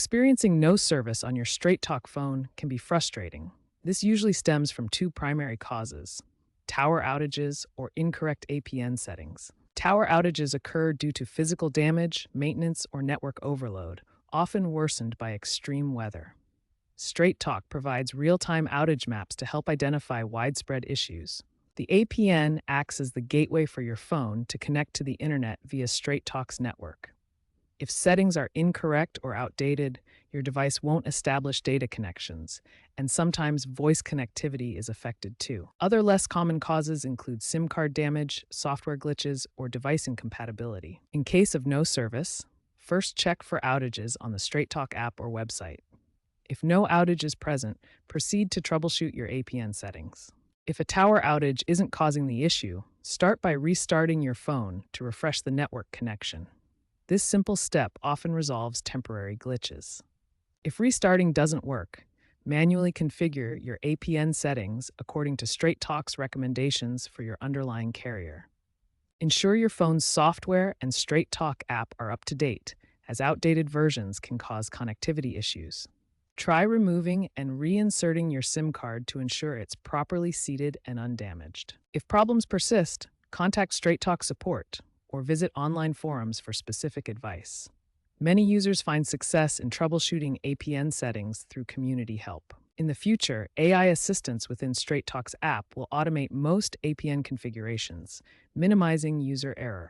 Experiencing no service on your Straight Talk phone can be frustrating. This usually stems from two primary causes: tower outages or incorrect APN settings. Tower outages occur due to physical damage, maintenance, or network overload, often worsened by extreme weather. Straight Talk provides real-time outage maps to help identify widespread issues. The APN acts as the gateway for your phone to connect to the internet via Straight Talk's network. If settings are incorrect or outdated, your device won't establish data connections, and sometimes voice connectivity is affected too. Other less common causes include SIM card damage, software glitches, or device incompatibility. In case of no service, first check for outages on the Straight Talk app or website. If no outage is present, proceed to troubleshoot your APN settings. If a tower outage isn't causing the issue, start by restarting your phone to refresh the network connection. This simple step often resolves temporary glitches. If restarting doesn't work, manually configure your APN settings according to Straight Talk's recommendations for your underlying carrier. Ensure your phone's software and Straight Talk app are up to date, as outdated versions can cause connectivity issues. Try removing and reinserting your SIM card to ensure it's properly seated and undamaged. If problems persist, contact Straight Talk support or visit online forums for specific advice. Many users find success in troubleshooting APN settings through community help. In the future, AI assistants within Straight Talk's app will automate most APN configurations, minimizing user error.